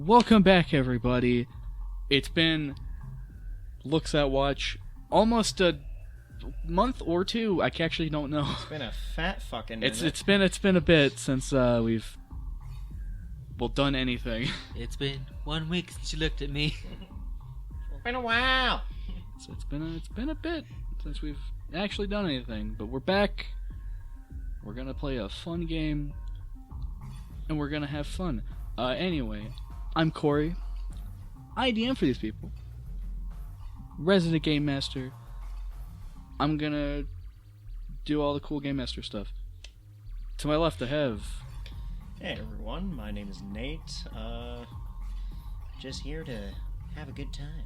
Welcome back, everybody. It's been, looks at watch, almost a month or two. I actually don't know. It's been a fat fucking minute. It's been a bit since we've done anything. It's been 1 week since you looked at me. It's been a while. So it's been a bit since we've actually done anything, but we're back. We're gonna play a fun game, and we're gonna have fun. Anyway, I'm Corey. I DM for these people. Resident Game Master. I'm gonna do all the cool Game Master stuff. To my left, I have... Hey everyone, my name is Nate. Just here to have a good time.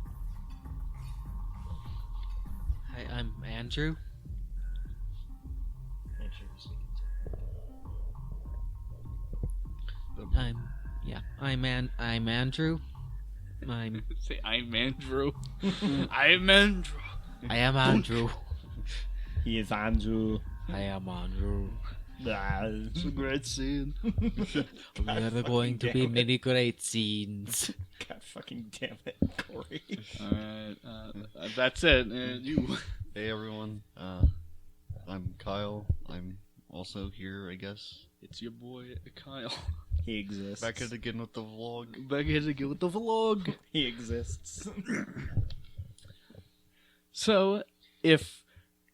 Hi, I'm Andrew. Make sure you're speaking I'm Andrew. Say, I'm Andrew. I'm Andrew. I am Andrew. He is Andrew. I am Andrew. It's a great scene. We're going to be many great scenes. God fucking damn it, Corey. Alright, that's it. You. Hey everyone, I'm Kyle. I'm also here, I guess. It's your boy, Kyle. He exists. Back at it again with the vlog. Back here to get with the vlog. He exists. So, if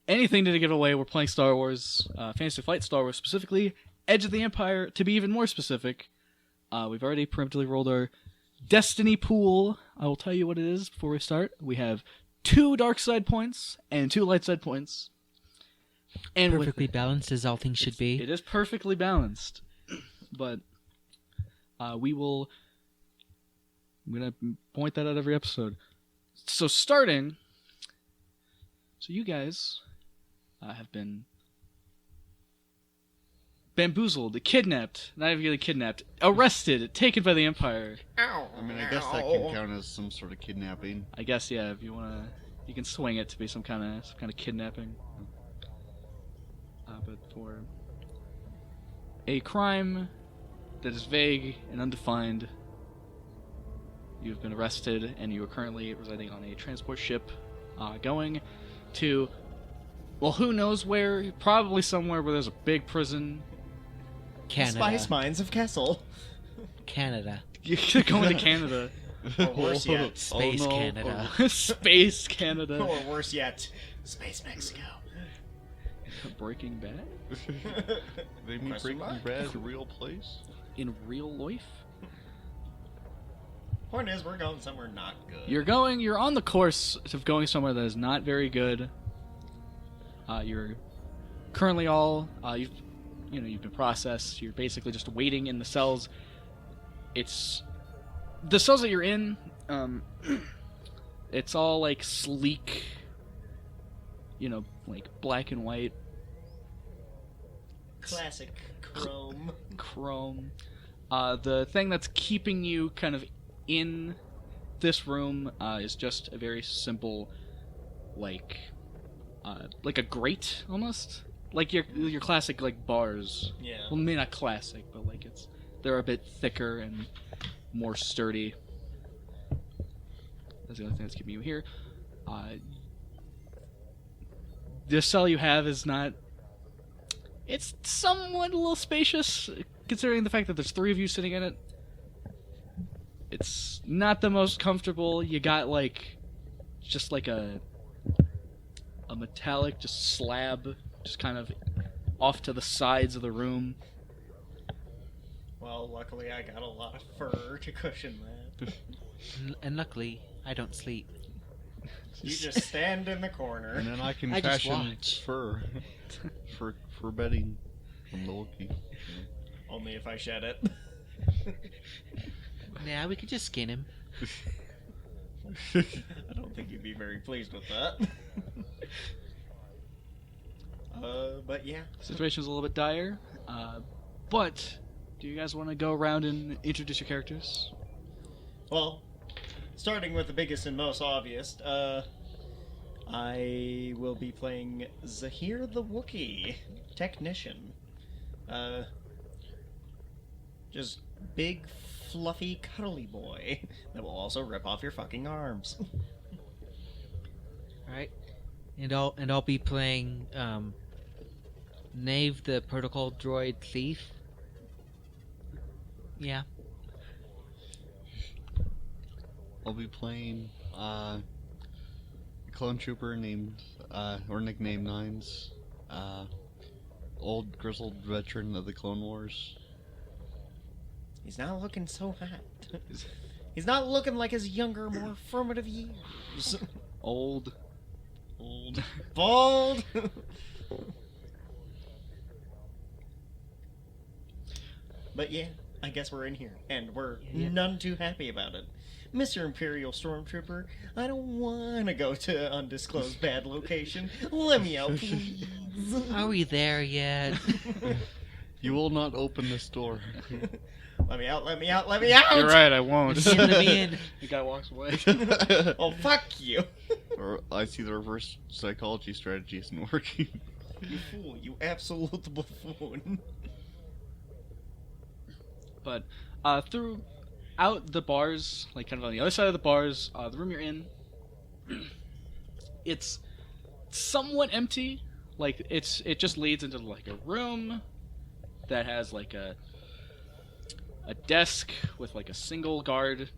anything didn't give away, we're playing Star Wars, Fantasy Flight Star Wars, specifically Edge of the Empire. To be even more specific, we've already preemptively rolled our Destiny pool. I will tell you what it is before we start. We have 2 dark side points and 2 light side points. And Perfectly balanced as all things should be. It is perfectly balanced. But we will... I'm going to point that out every episode. So starting... So you guys have been bamboozled, kidnapped, not even really kidnapped, arrested, taken by the Empire. Ow. I mean, I guess that can count as some sort of kidnapping. I guess, yeah, if you want to... You can swing it to be some kind of kidnapping. But for a crime that is vague and undefined, you've been arrested, and you are currently residing on a transport ship going to, well, who knows where? Probably somewhere where there's a big prison. Canada. Spice Mines of Kessel. Canada. You're going to Canada. Or worse yet. Space Canada. Space Canada. Or worse yet, Space Mexico. Breaking Bad? They mean Question Breaking mark? Bad a real place? In real life? Point is, we're going somewhere not good. You're on the course of going somewhere that is not very good. You're currently you've been processed. You're basically just waiting in the cells. It's the cells that you're in. It's all like sleek, like black and white. Classic chrome. The thing that's keeping you kind of in this room is just a very simple, like a grate almost, like your classic like bars. Yeah. Well, maybe not classic, but like they're a bit thicker and more sturdy. That's the only thing that's keeping you here. The cell you have is not. It's somewhat a little spacious, considering the fact that there's 3 of you sitting in it. It's not the most comfortable. You got just like a metallic slab, just kind of off to the sides of the room. Well, luckily I got a lot of fur to cushion that. And luckily, I don't sleep. You just stand in the corner. And then I can I just fashion watch. fur for bedding from the Wookiee. Only if I shed it. Nah, we could just skin him. I don't think you'd be very pleased with that. But yeah. Situation's a little bit dire, but do you guys want to go around and introduce your characters? Well, starting with the biggest and most obvious, I will be playing Zahir the Wookiee, technician. Just big, fluffy, cuddly boy that will also rip off your fucking arms. Alright. And I'll be playing Knave the Protocol Droid Thief. Yeah. I'll be playing a clone trooper named or nicknamed Nines, old grizzled veteran of the Clone Wars. He's not looking so hot. He's not looking like his younger, more formative years. Old. Bald. But yeah, I guess we're in here, and we're none too happy about it. Mr. Imperial Stormtrooper, I don't want to go to undisclosed bad location. Let me out, please. Are we there yet? You will not open this door. Let me out, let me out, let me out! You're right, I won't. Let me in. The guy walks away. Oh, fuck you. Or I see the reverse psychology strategy isn't working. You fool, you absolute buffoon. But throughout the bars, like kind of on the other side of the bars, the room you're in, it's somewhat empty. Like it just leads into like a room that has like a desk with like a single guard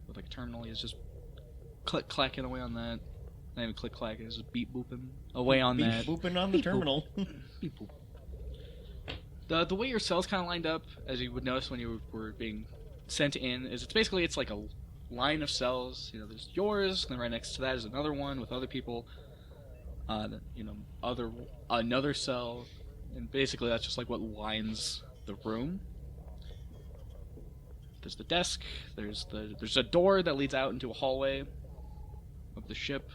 with like a terminal. He's just click clacking away on that. Not even click clacking, it's just beep booping away on Beep that. booping on the terminal. Beep boop. The way your cells kind of lined up, as you would notice when you were being sent in, is it's like a line of cells. You know, there's yours, and then right next to that is another one with other people. Another cell, and basically that's just like what lines the room. There's the desk. There's a door that leads out into a hallway of the ship.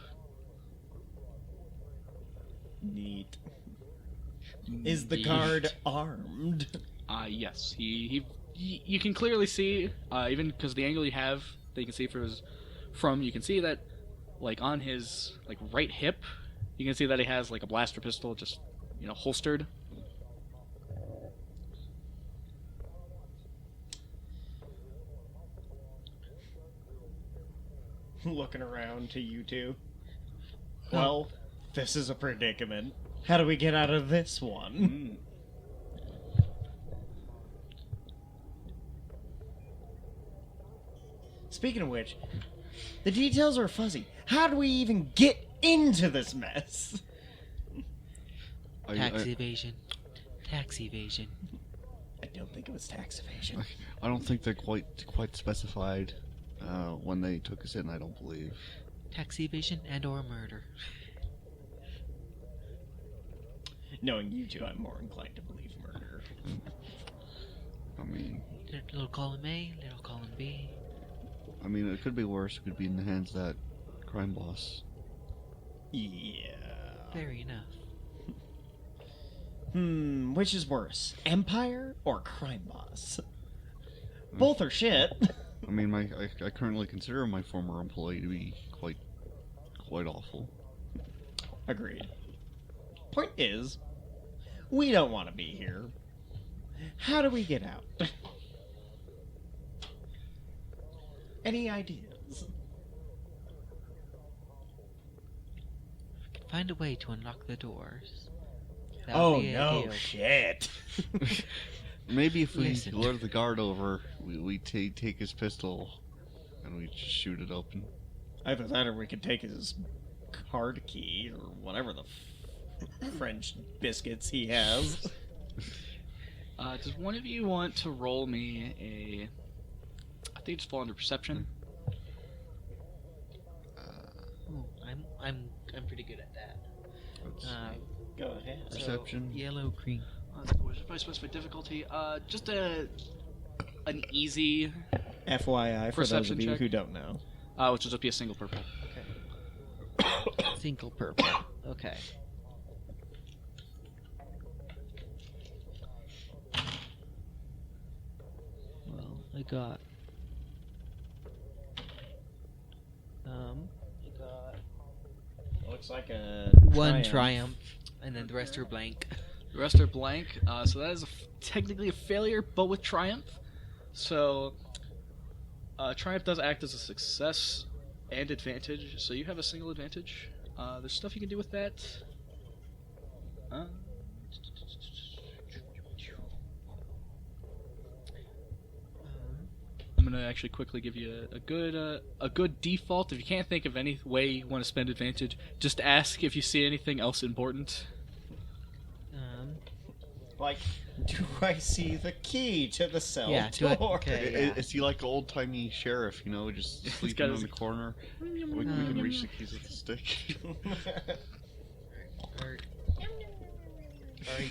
Neat. Is the guard armed? Yes. You can clearly see, even because the angle you have that you can see from, you can see that, like, on his, like, right hip, you can see that he has, like, a blaster pistol just, holstered. Looking around to you two. Well, this is a predicament. How do we get out of this one? Speaking of which, the details are fuzzy. How do we even get into this mess? Tax evasion. Tax evasion. I don't think it was tax evasion. I don't think they're quite specified when they took us in. I don't believe. Tax evasion and/or murder. Knowing you two, I'm more inclined to believe murder. I mean, Little column A, little column B. I mean, it could be worse. It could be in the hands of that crime boss. Yeah. Fair enough. Which is worse, Empire or Crime Boss? Both are shit. I mean, I currently consider my former employee to be quite awful. Agreed. Point is, we don't want to be here. How do we get out? Any ideas? Find a way to unlock the doors. That Oh would be no, ideal. shit. Maybe if we Listen. lure the guard over, we take his pistol and we just shoot it open. Either that or we could take his card key or whatever the French biscuits he has. Does one of you want to roll me I think it's fall under perception. Ooh, I'm pretty good at that. Let's Go ahead. Perception. So, yellow, green. Should I specify difficulty? Just an easy, FYI, for those Perception of you check. who don't know. which will just be a single purple. Single purple. Okay. Well, I got. Looks like a One triumph, and then the rest are blank. The rest are blank, so that is technically a failure, but with triumph. So, Triumph does act as a success and advantage, so you have a single advantage. There's stuff you can do with that. I'm gonna actually quickly give you a good default. If you can't think of any way you want to spend advantage, just ask if you see anything else important. Like, do I see the key to the cell door? Okay. Is he like old timey sheriff? You know, just sleeping in the corner. We can reach the keys with a stick.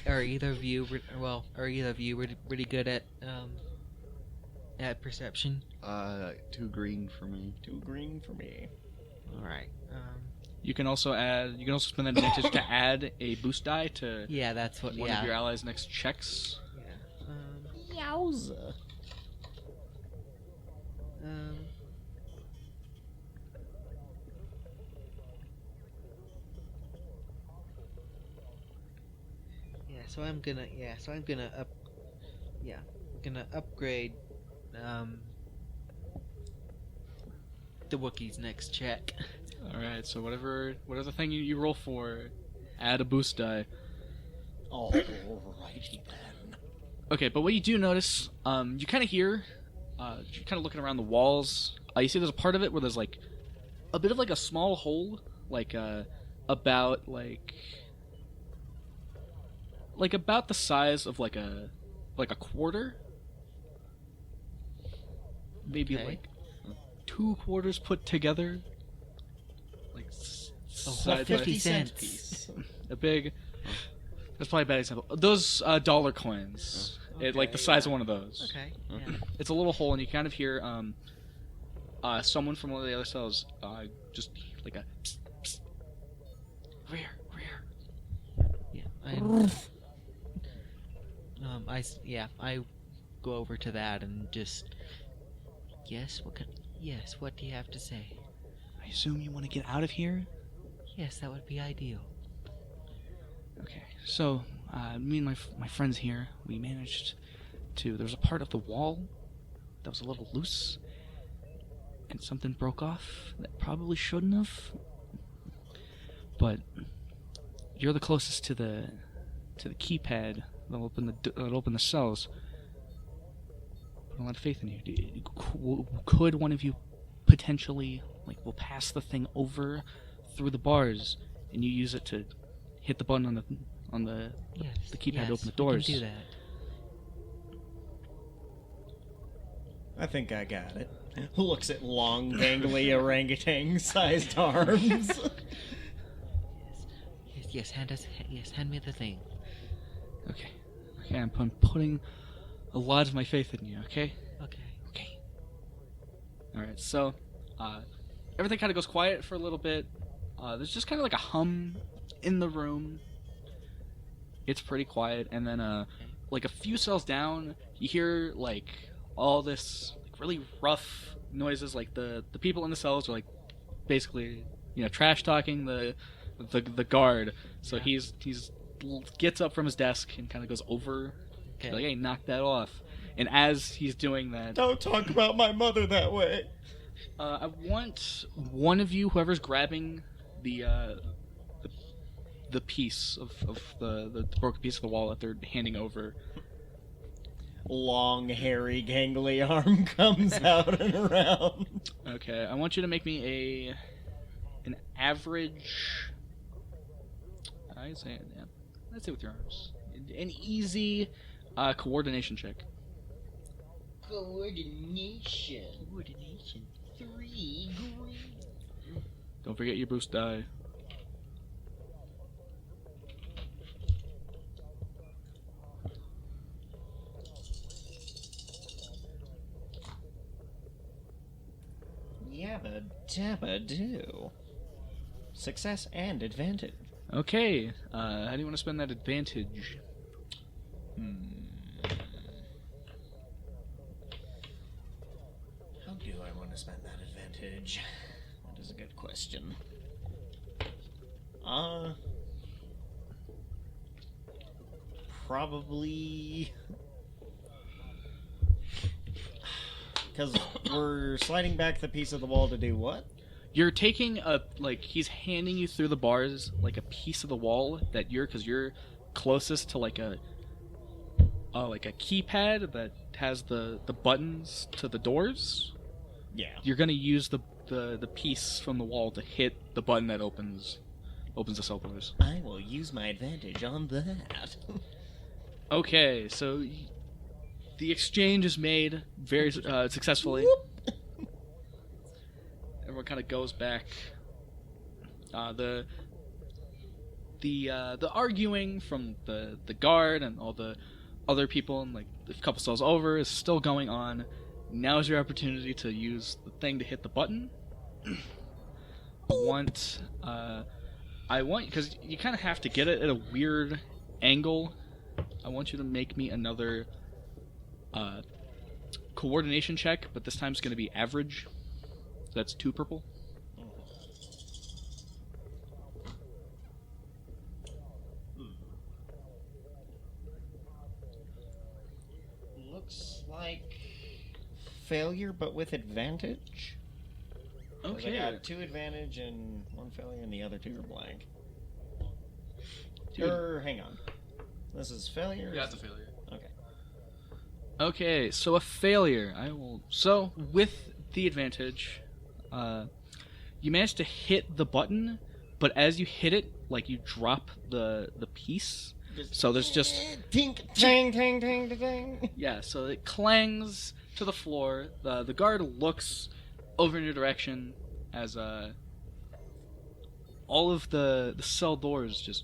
Are either of you really good at perception? 2 green for me. 2 green for me. All right. You can also spend that advantage to add a boost die to Yeah, that's what. one of your allies' next checks. Yeah. Yowza. So I'm gonna upgrade the Wookiee's next check. Alright, so whatever thing you roll for, add a boost die. Alrighty then. Okay, but what you do notice, you kind of hear, you're kind of looking around the walls. You see there's a part of it where there's like a bit of like a small hole, like about about the size of like a quarter, maybe Okay. like 2 quarters put together, like side by 50 cents. piece. a big. That's probably a bad example. Those dollar coins, like the size of one of those. Okay. Yeah. It's a little hole, and you kind of hear someone from one of the other cells just like a psst, psst. Over here. Yeah. I go over to that and just. Yes. What do you have to say? I assume you want to get out of here. Yes, that would be ideal. Okay, so me and my friends here, we managed to. There was a part of the wall that was a little loose, and something broke off that probably shouldn't have. But you're the closest to the keypad that'll open the cells. Put a lot of faith in you. Could one of you potentially will pass the thing over through the bars, and you use it to hit the button on the keypad to open the doors? We can do that. I think I got it. Looks at long, gangly orangutan-sized arms. Yes. Hand me the thing. Okay, I'm putting a lot of my faith in you. Okay. All right. So, everything kind of goes quiet for a little bit. There's just kind of like a hum in the room. It's pretty quiet, and then like a few cells down, you hear all this really rough noises. Like the people in the cells are basically trash talking the guard. So he's gets up from his desk and kind of goes over. Okay. Like, hey, knock that off. And as he's doing that, Don't talk about my mother that way. I want one of you, whoever's grabbing the piece of the broken piece of the wall that they're handing over. Long, hairy, gangly arm comes out and around. Okay, I want you to make me an average. Let's say with your arms, an easy coordination check. Coordination. 3 green. Don't forget your boost die. Yabba dabba do. Success and advantage. Okay, how do you want to spend that advantage? How do I want to spend that advantage? That is a good question. Probably. Because we're sliding back the piece of the wall to do what? You're taking he's handing you through the bars like a piece of the wall that because you're closest to like a keypad that has the buttons to the doors. Yeah. You're gonna use the piece from the wall to hit the button that opens the cell doors. I will use my advantage on that. Okay, so the exchange is made very successfully. Everyone kind of goes back. The arguing from the guard and all the other people and like a couple cells over is still going on. Now is your opportunity to use the thing to hit the button. I want because you kind of have to get it at a weird angle. I want you to make me another coordination check, but this time it's going to be average. That's 2 purple. Looks like failure, but with advantage. 'Cause Okay. I got 2 advantage and 1 failure, and the other 2 are blank. Dude. Hang on. This is failure? Yeah, it's a failure. Okay. Okay, so a failure. So with the advantage, you manage to hit the button, but as you hit it, like you drop the piece. So there's just tink, tang, tang, tang, tang. yeah. So it clangs to the floor. The guard looks over in your direction as all of the cell doors just.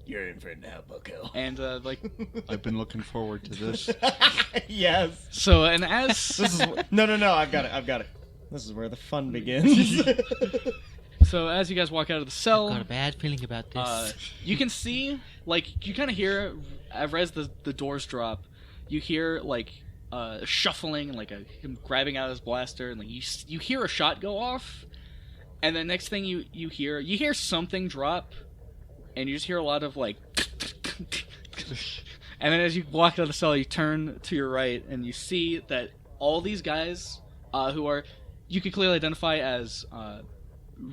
You're in for it now, Bucko. And I've been looking forward to this. Yes. so and as This is no. I've got it. This is where the fun begins. so as you guys walk out of the cell, Got a bad feeling about this. you can see you kind of hear as the doors drop, you hear shuffling and him grabbing out his blaster, and you hear a shot go off, and the next thing you hear something drop. And you just hear a lot of and then as you walk out of the cell, you turn to your right, and you see that all these guys, who you can clearly identify as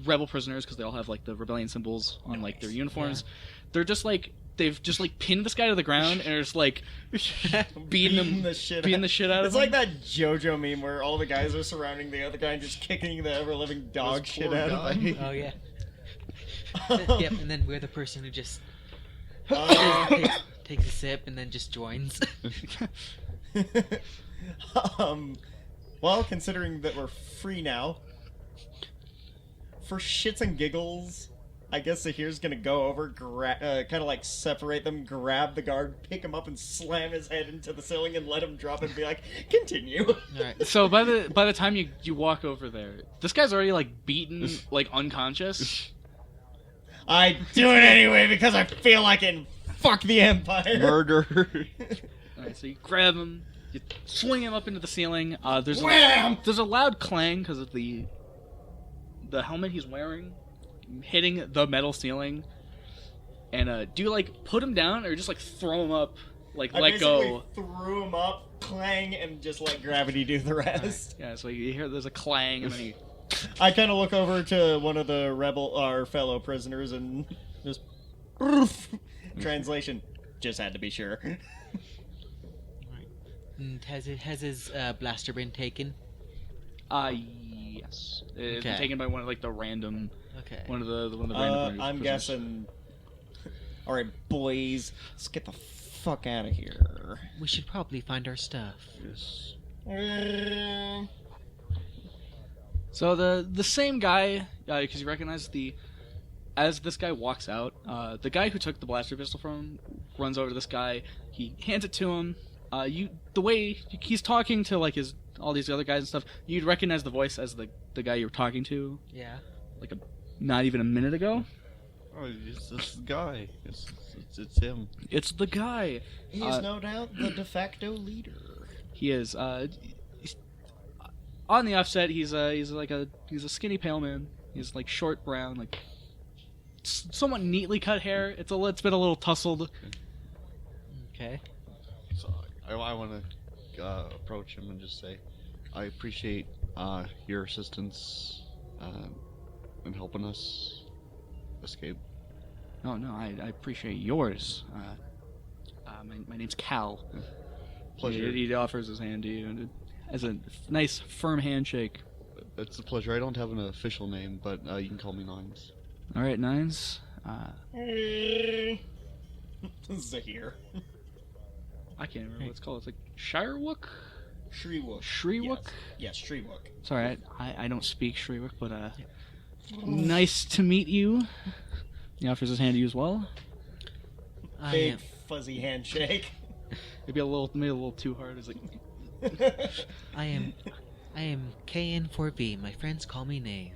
rebel prisoners because they all have the rebellion symbols on their uniforms. Yeah. They're just they've just pinned this guy to the ground and are just beating the shit out of him. It's like that JoJo meme where all the guys are surrounding the other guy and just kicking the ever living dog shit out of him. Oh yeah. Yep, and then we're the person who just takes a sip and then just joins. Well, considering that we're free now, for shits and giggles, I guess Zahir's gonna go over, kind of separate them, grab the guard, pick him up, and slam his head into the ceiling and let him drop and be like, "Continue." All right. So by the time you walk over there, this guy's already beaten, unconscious. I do it anyway because I feel like it. Fuck the Empire. Murder. Alright, so you grab him, you swing him up into the ceiling. There's a loud clang because of the helmet he's wearing hitting the metal ceiling. And do you put him down or just throw him up, let go? I basically threw him up, clang, and just let gravity do the rest. Right. Yeah, so you hear there's a clang and then he. I kind of look over to one of our fellow prisoners and just translation. Just had to be sure. Right. And has his blaster been taken? Yes. It's been taken by one of the random. Okay. One of the random. I'm prisoners. guessing. All right, boys, let's get the fuck out of here. We should probably find our stuff. Yes. So the same guy, because you recognize as this guy walks out, the guy who took the blaster pistol from him runs over to this guy. He hands it to him. The way he's talking to all these other guys and stuff, you'd recognize the voice as the guy you were talking to. Yeah. Not even a minute ago. Oh, it's this guy. It's him. It's the guy. He is no doubt the de facto leader. He is. He's, on the offset, he's a skinny pale man. He's short brown, somewhat neatly cut hair. It's been a little tousled. Okay. So I want to approach him and just say, I appreciate your assistance in helping us escape. Oh no, I appreciate yours. My name's Cal. Pleasure. He offers his hand to you and has a nice, firm handshake. It's a pleasure. I don't have an official name, but you can call me Nines. All right, Nines. Zahir. I can't remember what it's called. It's like Shirewook? Shriwook. Shriwook? Yes, Shriwook. Sorry, I don't speak Shriwook, but nice to meet you. He offers his hand to you as well. Big fuzzy handshake. Maybe a little too hard. It's like I am KN4B. My friends call me Nave.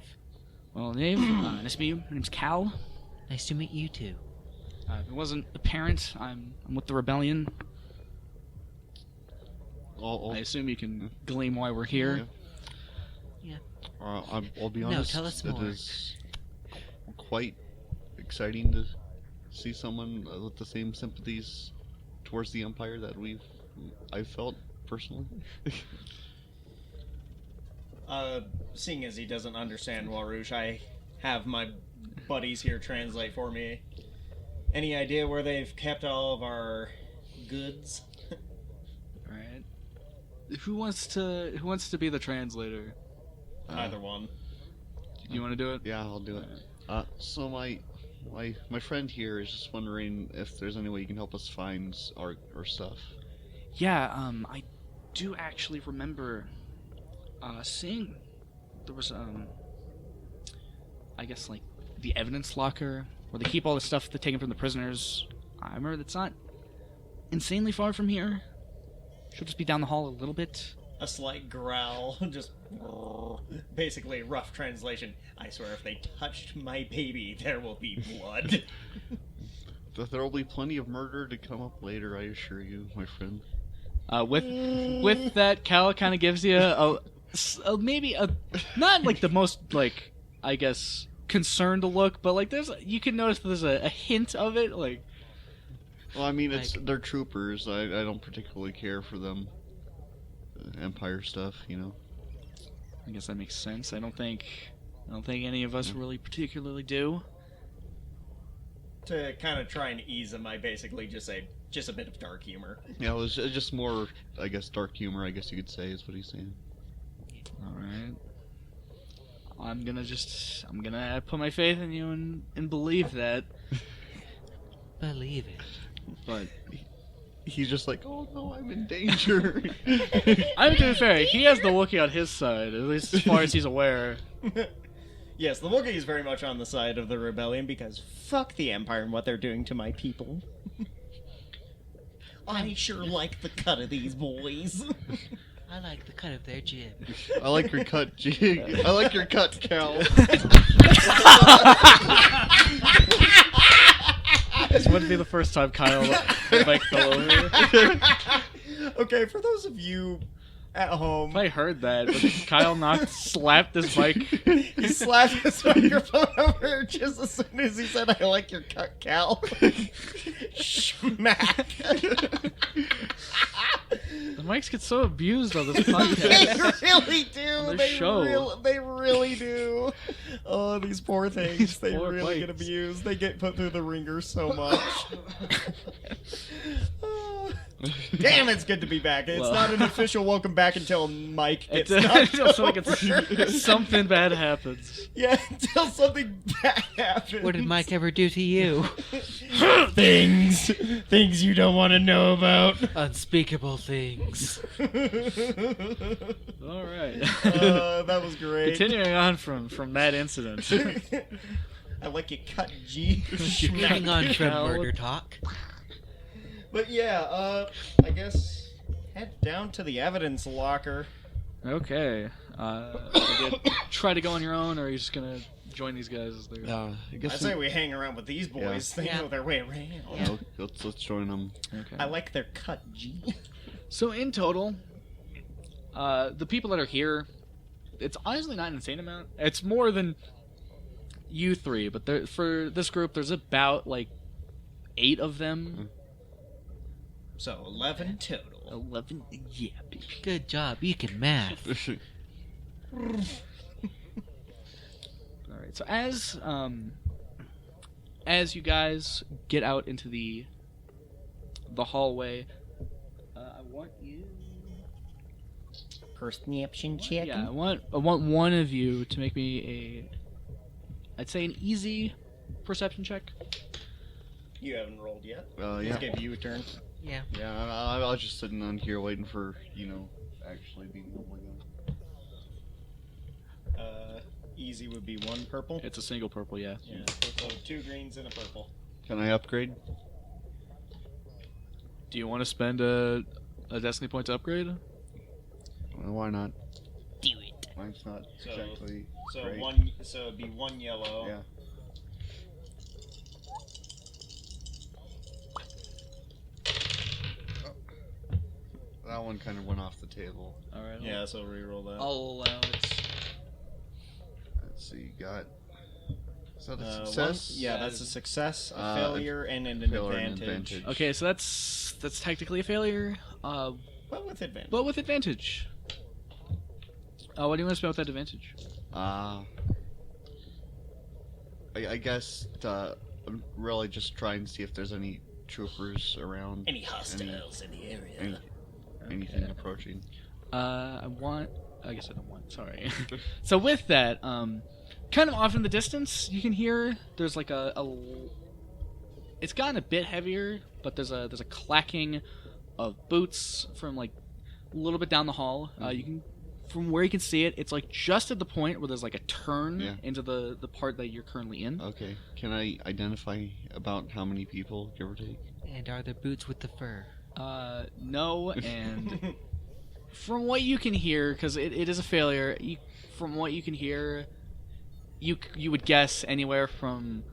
well, Nave, nice to meet you. My name's Cal. Nice to meet you too. If it wasn't apparent, I'm with the Rebellion. I assume you can glean why we're here. Yeah. I'll be honest. No, tell us it more. is quite exciting to see someone with the same sympathies towards the Empire that I've felt personally. Seeing as he doesn't understand Warouge, I have my buddies here translate for me. Any idea where they've kept all of our goods? Alright. Who wants to be the translator? Either one. You want to do it? Yeah, I'll do it. So my friend here is just wondering if there's any way you can help us find our stuff. Yeah, I do actually remember seeing there was I guess like the evidence locker where they keep all the stuff they're taken from the prisoners. I remember that's not insanely far from here. Should just be down the hall a little bit. A slight growl, just basically rough translation. I swear if they touched my baby, there will be blood. There will be plenty of murder to come up later, I assure you, my friend. With that, Cal kind of gives you maybe not like the most like I guess concerned look, but like you can notice there's a hint of it. Like, well, I mean, they're troopers. I don't particularly care for them. Empire stuff, you know. I guess that makes sense. I don't think any of us really particularly do. To kind of try and ease him, I basically just say, just a bit of dark humor. Yeah, it was just more, I guess, dark humor, I guess you could say, is what he's saying. Alright. I'm gonna put my faith in you and believe that. Believe it. But he's just like, oh no, I'm in danger. I'm to be fair, he has the Wookiee on his side, at least as far as he's aware. Yes, the Wookiee is very much on the side of the rebellion because fuck the Empire and what they're doing to my people. I sure like the cut of these boys. I like the cut of their jib. I like your cut, G. I like your cut, Cal. This wouldn't be the first time Kyle like fell over. Okay, for those of you at home, If I heard that, but Kyle slapped his mic. he slapped his microphone over just as soon as he said, "I like your cut, Cal." Schmack. The mics get so abused on this They podcast. really do. On this show. They really do. Oh, these poor things. These They poor really mics. get abused. They get put through the ringer so much. Oh. Damn, it's good to be back. It's Well- not an official welcome back until Mike gets It knocked feels like over. something bad happens. Yeah, until something bad happens. What did Mike ever do to you? Things you don't want to know about. Unspeakable things. All right. That was great. Continuing on from that incident. I like you cut, G. Moving on from Cal. murder talk. But yeah, I guess head down to the evidence locker. Okay. You get- try to go on your own, or are you just gonna join these guys as they I guess I say we hang around with these boys. They Yeah. know their way around. Yeah. let's join them. Okay. I like their cut, G. So in total, the people that are here, it's honestly not an insane amount. It's more than you three, but for this group, there's about like 8 of them. So 11 total. 11. Yeah, baby. Good job. You can math. All right. So as you guys get out into the hallway, I want you. Perception check. Yeah, I want one of you to make me I'd say an easy perception check. You haven't rolled yet. Yeah. Let's give you a turn. Yeah. Yeah, I was just sitting on here waiting for, actually being able to go. Easy would be 1 purple. It's a single purple, yeah. Yeah. So 2 greens and a purple. Can I upgrade? Do you want to spend a destiny point to upgrade? Well, why not? Do it. Mine's not So- exactly So great. So it'd be 1 yellow. Yeah. That one kind of went off the table. All right. Yeah, so reroll that. I'll allow it. Let's see, got. Is that a One- success? yeah, that's a success, a Uh, failure, and an failure and advantage. advantage. Okay, so that's technically a failure. But with advantage. But with advantage. What do you want to spend with that advantage? I guess I'm really just trying to see if there's any troopers around. Any hostiles in the area. Anything approaching. I guess I don't want. Sorry. So with that, kind of off in the distance, you can hear there's like it's gotten a bit heavier, but there's a clacking of boots from like a little bit down the hall. You can, from where you can see it, it's like just at the point where there's like a turn into the part that you're currently in. Okay. Can I identify about how many people, give or take? And are there boots with the fur? No, and from what you can hear, because it is a failure, from what you can hear, you would guess anywhere from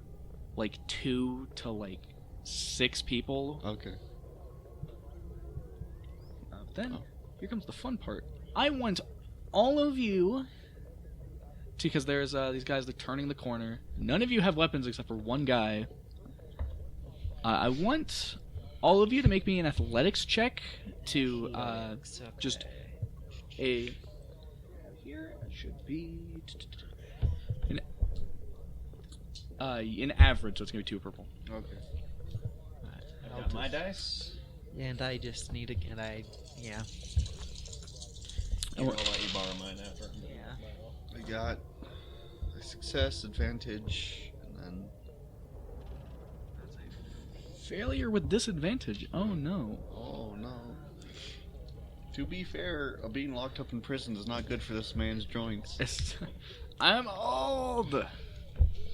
like 2 to like 6 people. Okay. Then here comes the fun part. I want all of you to, because there's these guys that are turning the corner. None of you have weapons except for one guy. I want all of you to make me an athletics check to just a. Here it should be an average, so it's gonna be 2 purple. Okay. I got my dice. And I just need to. And I. Yeah. I'll let you borrow mine after. Yeah. I got a success, advantage, and then. Failure with disadvantage. Oh no. Oh no. To be fair, being locked up in prison is not good for this man's joints. I'm old.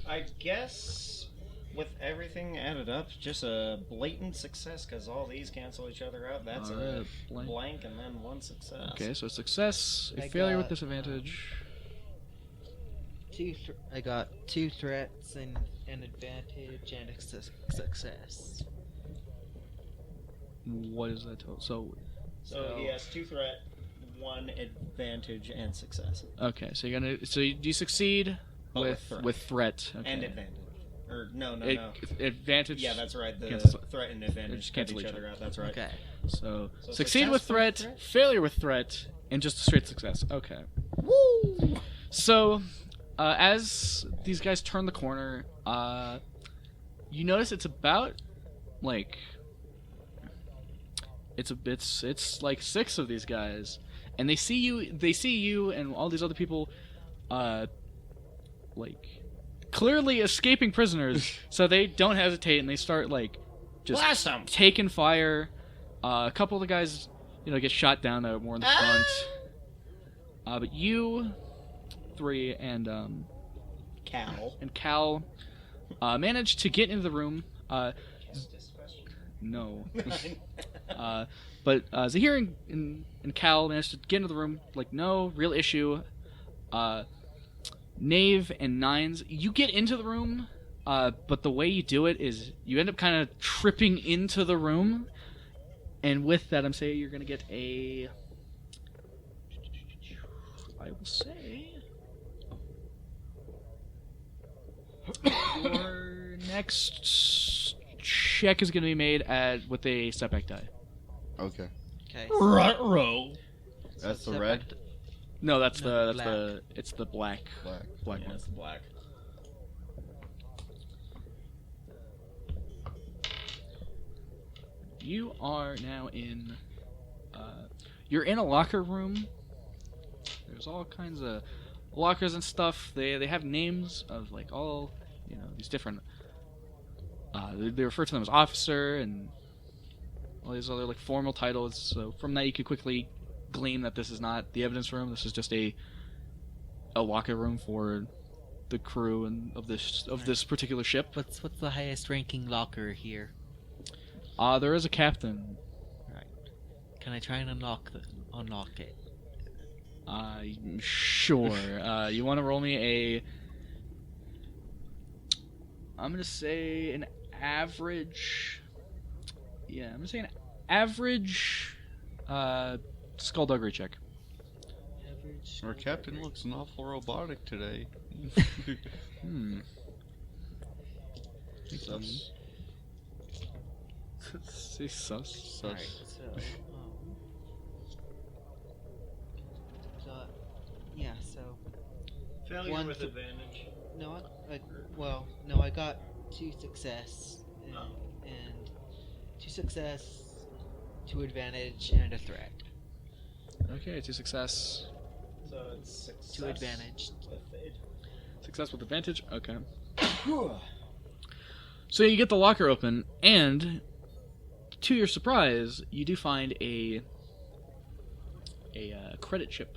I guess with everything added up, just a blatant success because all these cancel each other out. That's a Alright, blank and then 1 success. Okay, so success, a I failure with got, disadvantage. I got 2 threats and an advantage and a success. What is that total? So he has 2 threat, 1 advantage, and success. Okay, so you succeed Oh, with threat. Okay. And advantage. Or no. Advantage. Yeah, that's right. The cancels- threat and advantage just cancel cancel each each other out. That's right. Okay. So So succeed success with with threat, threat? failure with threat, and just a straight success. Okay. Woo! So, as these guys turn the corner, you notice it's about like it's like 6 of these guys, and they see you and all these other people, like clearly escaping prisoners. So they don't hesitate and they start like just Blast 'em! taking fire. A couple of the guys, get shot down that are more in the front. But you 3 and Cal. managed to get into the room. No. But Zahir and Cal managed to get into the room. Like, no real issue. Knave and Nines, you get into the room, but the way you do it is you end up kind of tripping into the room. And with that, I'm saying you're going to get I will say... Your next check is going to be made with a setback die. Okay. Okay. Ruh-roh. That's the step red? back to- No, that's No, the black. it's the black Black. black Yeah, one. it's black. You are now in. You're in a locker room. There's all kinds of lockers and stuff. They have names of like all these different. They refer to them as officer and all these other like formal titles. So from that you could quickly glean that this is not the evidence room. This is just a locker room for the crew and of this particular ship. What's the highest ranking locker here? There is a captain. Right. Can I try and unlock it? Sure. You want to roll me a? I'm gonna say an average. Yeah, I'm gonna say an average. Skullduggery check. Average. Our captain looks an awful robotic today. Sus. Say sus. Sus. Alright, so yeah, so Failure One with to- advantage. no, no, I got 2 success and 2 success, 2 advantage, and a threat. Okay, 2 success. So it's 6. 2 advantage. Success with advantage. Okay. So you get the locker open, and to your surprise, you do find a credit chip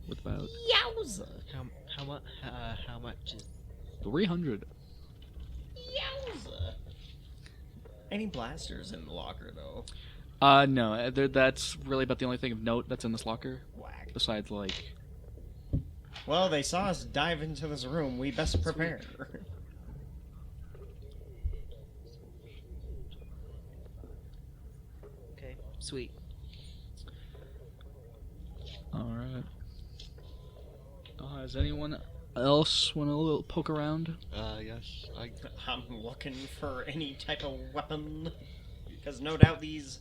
with about Yowza! How much is 300. Yowza! Any blasters in the locker, though? No, that's really about the only thing of note that's in this locker. Whack. Besides, like, Well, they saw us dive into this room. We best prepare. okay? Sweet. all right. Does anyone else want to poke around? Yes. I'm looking for any type of weapon. Because no doubt these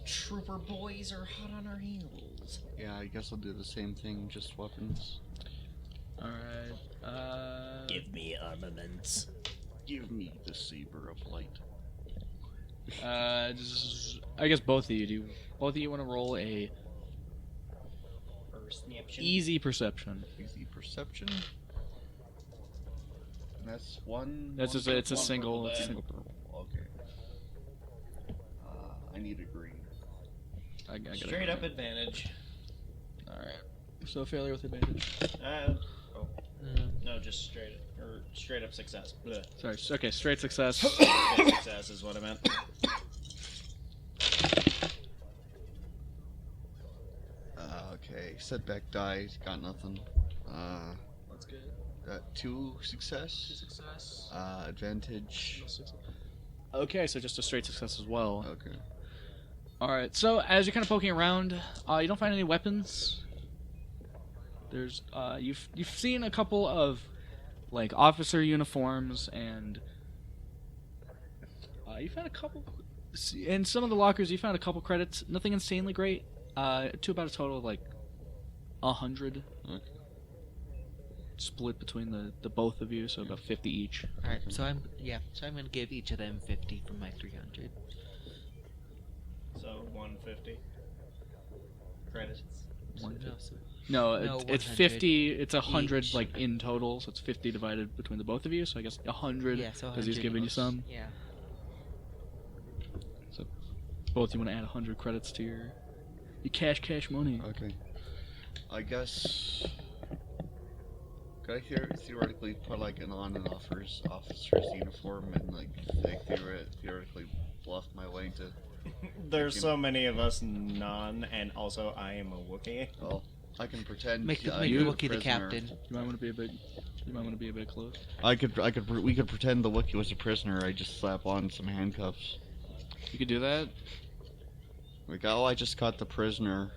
trooper boys are hot on our heels. Yeah, I guess I'll do the same thing, just weapons. All right. Give me armaments. Give me the saber of light. I guess both of you do. Both of you want to roll a Perception. easy perception. Easy perception. And that's one. That's one just it's a one single. purple It's a die. single purple. Okay. I need a green. I got Straight up advantage. All right. So failure with advantage. No, just straight up success. Blech. Sorry. Okay. Straight success. Straight success is what I meant. Okay. Setback die. Got nothing. That's good. Got 2 success. Success. Advantage. Okay, so just a straight success as well. Okay. All right. So as you're kind of poking around, you don't find any weapons. There's you've seen a couple of like officer uniforms, and you found a couple in some of the lockers. You found a couple credits. Nothing insanely great. To about a total of like 100. Okay. Split between the both of you, so about 50 each. Alright, so I'm gonna give each of them 50 from my 300. So 150 credits. No, so No, No, it's 100 50. It's 100 each. like in total, so it's 50 divided between the both of you. So I guess 100 yeah, so because he's 100 giving you each. some. Yeah. So both you want to add 100 credits to your cash money. Okay. I guess. Could I theoretically put like an on and officer's uniform and like theoretically bluff my way to? There's so many of us and also I am a Wookiee. Well, I can pretend. Make the you- Wookiee the prisoner. captain. You might want to be a bit. You might want to be a bit close. We could pretend the Wookiee was a prisoner. I just slap on some handcuffs. You could do that. Like, oh, I just caught the prisoner.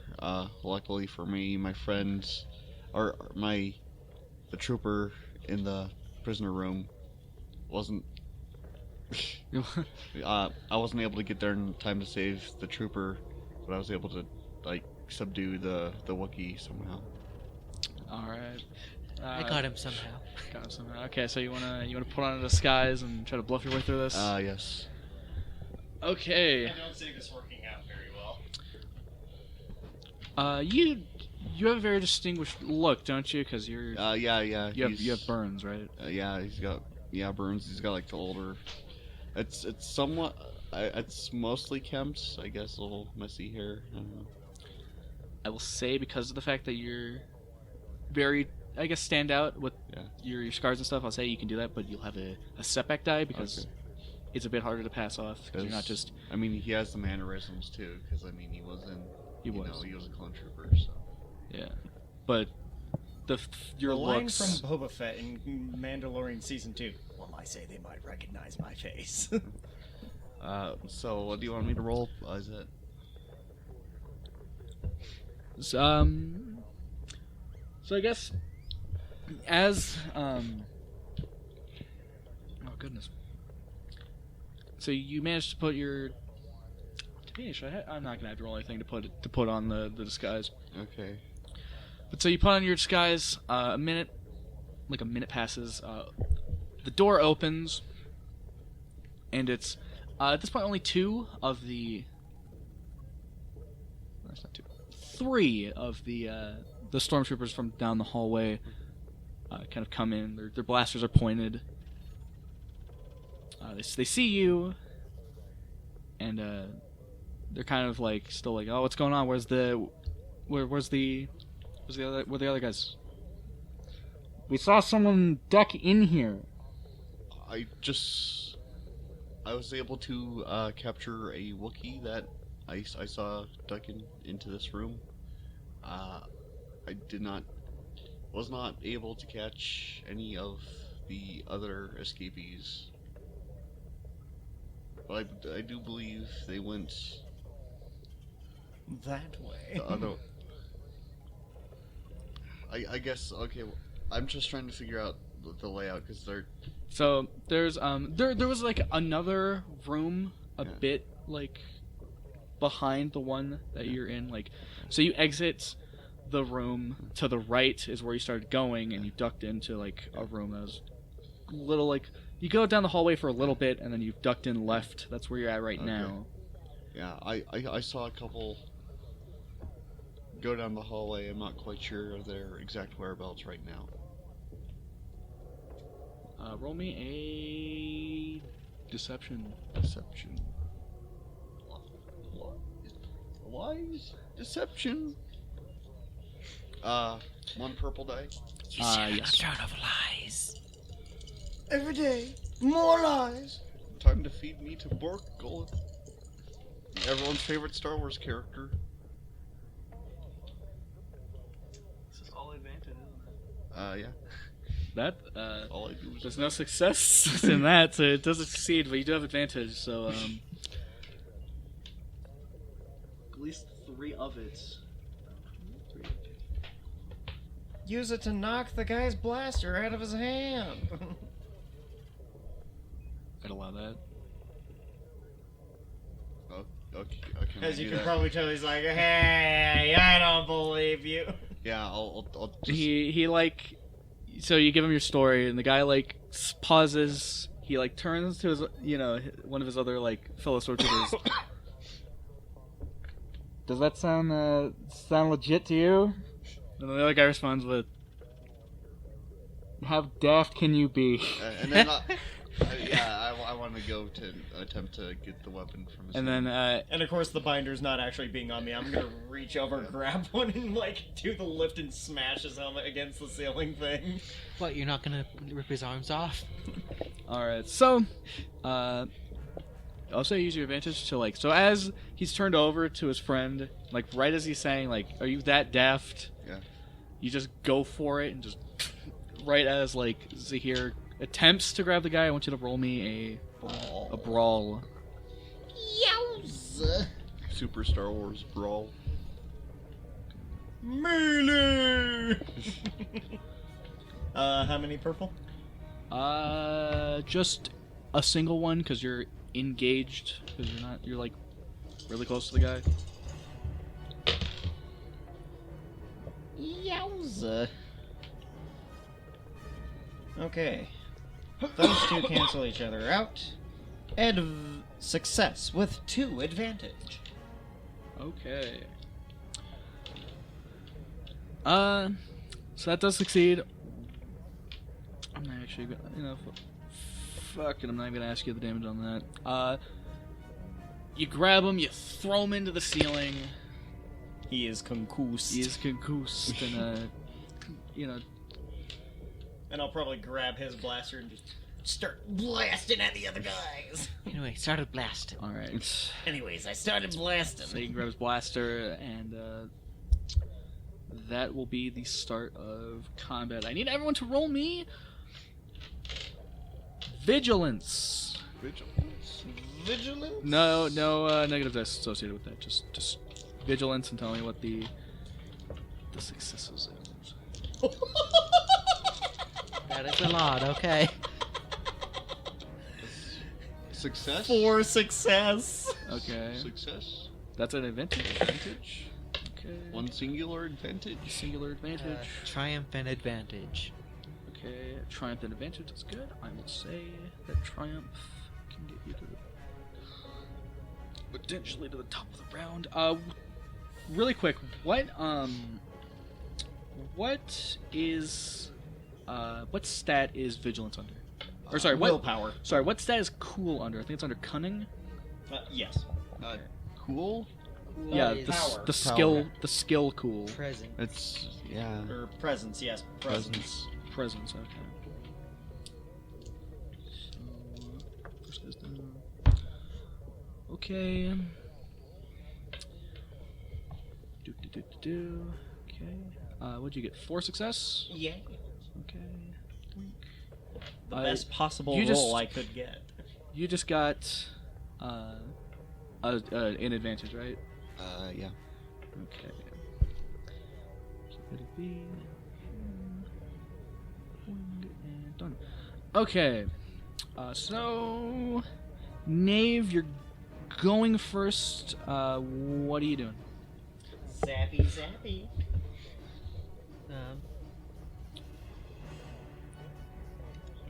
Luckily for me, my friends, the trooper in the prisoner room wasn't I wasn't able to get there in time to save the trooper, but I was able to like subdue the Wookiee somehow. All right. I got him somehow. Got him somehow. Okay, so you wanna put on a disguise and try to bluff your way through this? Yes. Okay. I don't see this working out very well. You have a very distinguished look, don't you? Because you're Yeah. you have burns, right? Yeah, he's got burns. He's got like the older. It's somewhat. It's mostly kempt. I guess a little messy hair. I don't know. I will say because of the fact that you're very, I guess, stand out with your scars and stuff. I'll say you can do that, but you'll have a setback die because it's a bit harder to pass off. Because you're not just. I mean, he has the mannerisms too. Because I mean, he was a clone trooper. So. Yeah, but your the line looks. from Boba Fett in Mandalorian season 2. Well, I say they might recognize my face. So what do you want me to roll? Is it? So I guess as oh goodness. So you managed to put your. I'm not gonna have to roll anything to put on the disguise. Okay. But so you put on your disguise. A minute passes. The door opens, and it's at this point only two of the. That's not two. 3 of the stormtroopers from down the hallway kind of come in. Their blasters are pointed. They see you, and they're kind of like still like, oh, what's going on? Where's the other guys? We saw someone duck in here. I was able to capture a Wookiee that I saw ducking into this room. I was not able to catch any of the other escapees, but I do believe they went that way. the other. I guess okay. I'm just trying to figure out the layout because they're. So there's there was like another room a bit like behind the one that you're in, like, so you exit the room to the right is where you started going, and you ducked into like a room that was a little like you go down the hallway for a little bit and then you ducked in left. That's where you're at right now. Yeah, I saw a couple go down the hallway. I'm not quite sure of their exact whereabouts right now. Roll me a deception. Lies? Deception? 1 purple die. Yes. Crown of lies. Every day, more lies. Time to feed me to Bork Gullet. Everyone's favorite Star Wars character. This is all advantage, isn't it? Yeah. That All I do is there's no success in that, so it doesn't succeed, but you do have advantage. So at least 3 of it. Use it to knock the guy's blaster out of his hand. I'd allow that. Oh, okay. As you can probably tell, he's like, hey, I don't believe you. Yeah, I'll just... He like, so you give him your story, and the guy like pauses. He like turns to his, one of his other like fellow stormtroopers. Does that sound legit to you? And the other guy responds with, "How daft can you be?" and then I want to go to attempt to get the weapon from his And hand. then And of course, the binder's not actually being on me. I'm gonna reach over, grab one, and like do the lift and smash his helmet against the ceiling thing. What, you're not gonna rip his arms off? all right, so also use your advantage to like, so as he's turned over to his friend, like right as he's saying like, "Are you that daft?" Yeah. You just go for it, and just right as like Zahir attempts to grab the guy, I want you to roll me a brawl. Yowza! Super Star Wars brawl. Melee! How many purple? Just a single one because you're engaged, because you're like really close to the guy. Yowza. Okay. Those two cancel each other out. Success with 2 advantage. Okay. So that does succeed. I'm not actually gonna, fuck it, I'm not even gonna ask you the damage on that. You grab him, you throw him into the ceiling. He is concussed. He is concussed, and And I'll probably grab his blaster and just start blasting at the other guys. Anyway, started blasting. All right. Anyways, I started blasting. So you can grab his blaster, and that will be the start of combat. I need everyone to roll me vigilance. Vigilance? No, negative dice associated with that. Just vigilance, and tell me what the successes is. That is a lot, okay. Success? 4 success. Okay. Success? That's an advantage. Okay. 1 singular advantage? Singular advantage. Triumphant advantage. Okay. Triumphant advantage. That's good. I will say that triumph can get you to potentially to the top of the round. Really quick, what stat is vigilance under? Or sorry, willpower. Sorry, what stat is cool under? I think it's under cunning. Yes. Cool? Yeah, is the skill cool. Present. It's, yeah. Or presence, yes. Presence. Presence, okay. Okay. Okay. What'd you get? 4 success? Yeah. Okay. The best possible you roll just- I could get. You just got an advantage, right? Yeah. Okay. So it'll be and done. Okay. So Knave, you're going first. What are you doing? Zappy, zappy.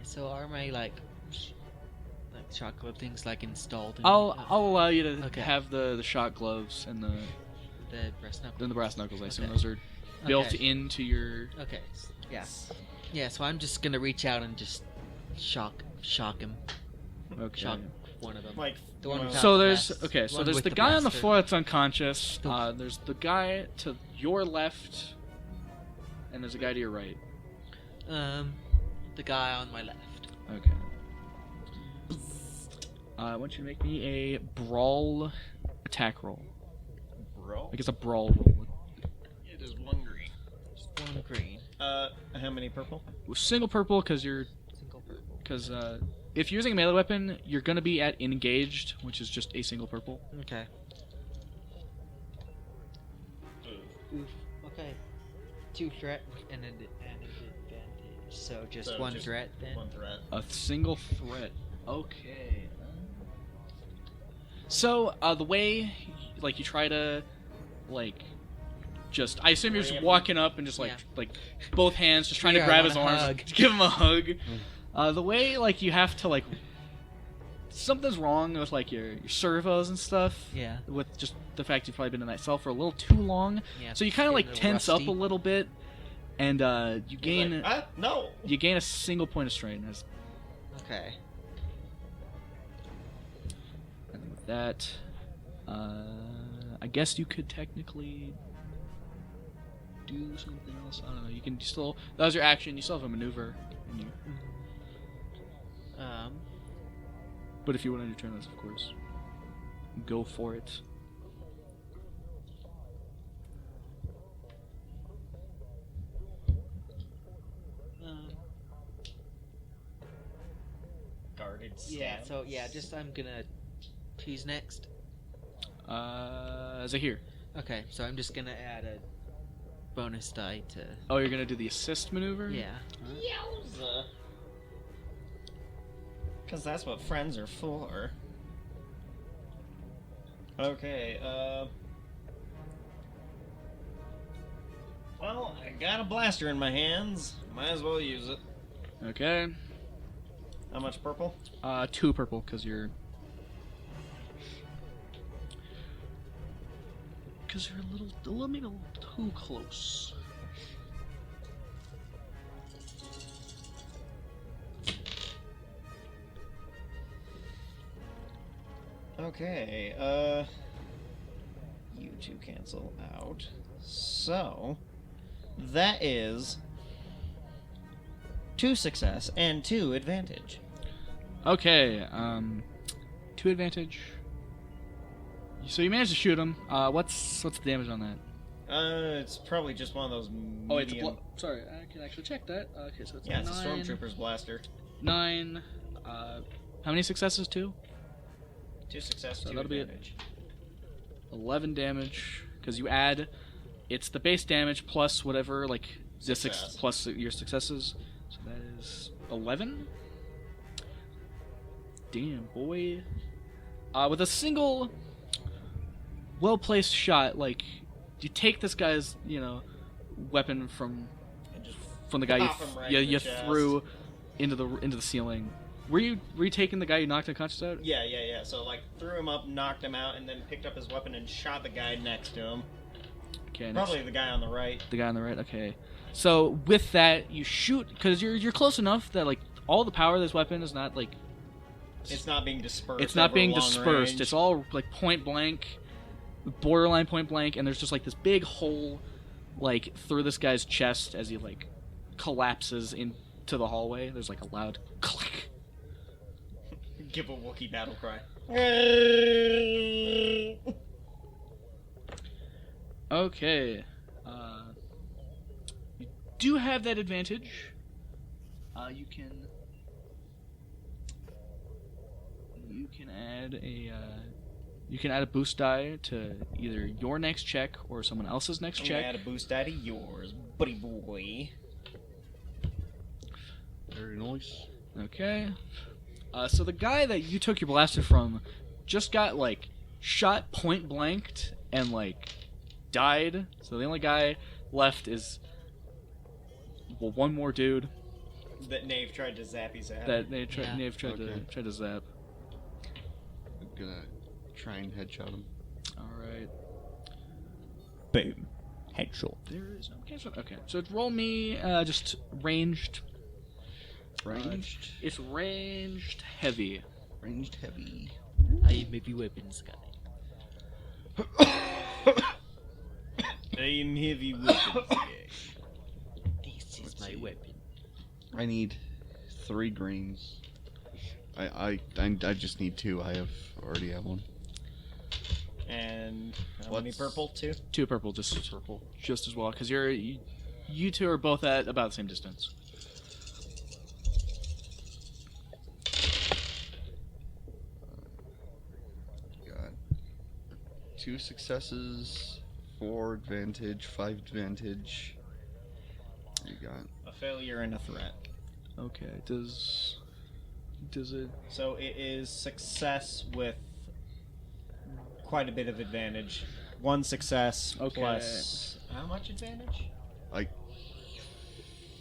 So are my like shot glove things like installed? In, I'll allow you to Okay. have the shot gloves and the brass knuckle. brass knuckles. I assume Okay. those are built Okay. into your. Okay. Yeah. Yeah. So I'm just gonna reach out and just shock him. Okay. Shock one of them. Like, The one without So the there's blast. okay. So One there's with the guy on the blaster. floor that's unconscious. The- There's the guy to your left, and there's a guy to your right. The guy on my left. Okay. I want you to make me a brawl attack roll. bro. Like it's a brawl roll. It is 1 green. Just one green. How many purple? Single purple because you're Single purple. because if you're using a melee weapon, you're gonna be at engaged, which is just a single purple. Okay. Oof. Okay. 2 threat and an advantage. So just one threat then. 1 threat. A single threat. Okay. So the way like you try to just I assume you're just walking up and just Yeah. like both hands just trying to Here, I grab want his a arms, hug. give him a hug. The way like you have to something's wrong with like your servos and stuff. Yeah. With just the fact you've probably been in that cell for a little too long. Yeah. So you kind of getting like a little tense up rusty. a little bit, and you gain No! you gain a single point of strain. Okay. And with that, I guess you could technically do something else. I don't know. You can still that was your action. You still have a maneuver. And you, but if you want to turn this, of course, go for it. Guarded stab. Yeah. So yeah, just I'm gonna. Who's next? Zahir. Okay, so I'm just gonna add a bonus die to. Oh, you're gonna do the assist maneuver. Yeah. Yowza. Because that's what friends are for. Okay, well, I got a blaster in my hands. Might as well use it. Okay. How much purple? 2 purple, because you're... Because you're maybe a little too close. Okay, you two cancel out. So, that is 2 success and 2 advantage. Okay, 2 advantage. So you managed to shoot him. What's the damage on that? It's probably just one of those medium... Oh, it's sorry, I can actually check that. Okay, so it's Yeah, 9, it's a Stormtrooper's blaster. 9. How many successes? 2? 2 success, So 2 that'll be it. advantage. 11 damage, because you add... It's the base damage plus whatever, like, Success. plus your successes. So that is 11? Damn, boy. With a single well-placed shot, like, you take this guy's, weapon from And just the guy pop him right in the you chest. threw into the ceiling. Were you taking the guy you knocked unconscious out? Yeah. So, like, threw him up, knocked him out, and then picked up his weapon and shot the guy next to him. Okay, Probably the guy on the right. the guy on the right. Okay, so with that, you shoot because you're close enough that like all the power of this weapon is not like It's not being dispersed. it's not over being long dispersed. range. It's all like point blank, borderline point blank, and there's just like this big hole like through this guy's chest as he like collapses into the hallway. There's like a loud click. Give a Wookiee battle cry. Okay, you do have that advantage. You can add a boost die to either your next check or someone else's next I'm gonna check. add a boost die to yours, buddy boy. Very nice. Okay. So the guy that you took your blaster from just got like shot point blanked and like died. So the only guy left is one more dude That Nave tried to zap his ass. that Nave tried Okay. to zap. I'm gonna try and headshot him. All right. Boom. Headshot. There is no cancel. Okay, so roll me just ranged. Ranged? It's ranged heavy. Ranged heavy. I am heavy weapons guy. I am heavy weapons guy. This is Let's my see. weapon. I need 3 greens. I just need 2. I already have 1. And how many What's- purple? 2? 2 purple, just as well, because you two are both at about the same distance. Got 2 successes, 4 advantage, 5 advantage. You got A failure and a threat. Okay, does it? So it is success with quite a bit of advantage. 1 success Okay. plus... How much advantage? like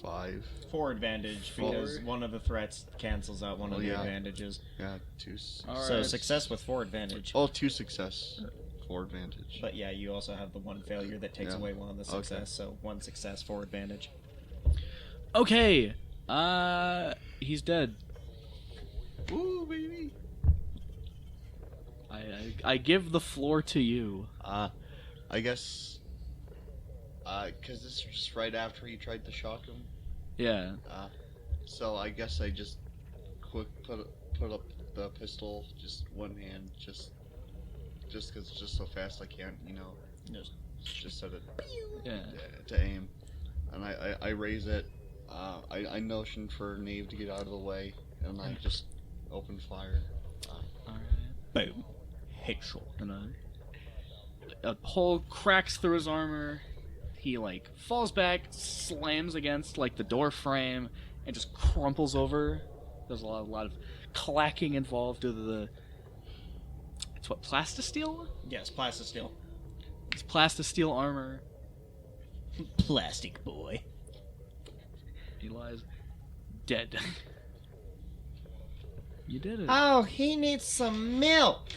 5. 4 advantage, because 4. one of the threats cancels out one of Oh, the yeah. advantages. Yeah, 2. All So right. success with 4 advantage. Oh, 2 success, 4 advantage. But yeah, you also have the 1 failure that takes Yeah. away 1 of the Okay. success, so 1 success, 4 advantage. Okay. He's dead. Ooh, baby. I give the floor to you. I guess. Cause this was just right after he tried to shock him. Yeah. So I guess I just quick put up the pistol, just one hand, just cause it's just so fast I can't, just set it Yeah. to aim, and I raise it. I motion for Nave to get out of the way, and I just open fire. All right. Boom. Headshot. And a hole cracks through his armor. He like falls back, slams against like the door frame, and just crumples over. There's a lot of clacking involved due to the. It's what, plastisteel? Yes, plastisteel. It's plastisteel armor. Plastic boy. He lies dead. You did it. Oh, he needs some milk.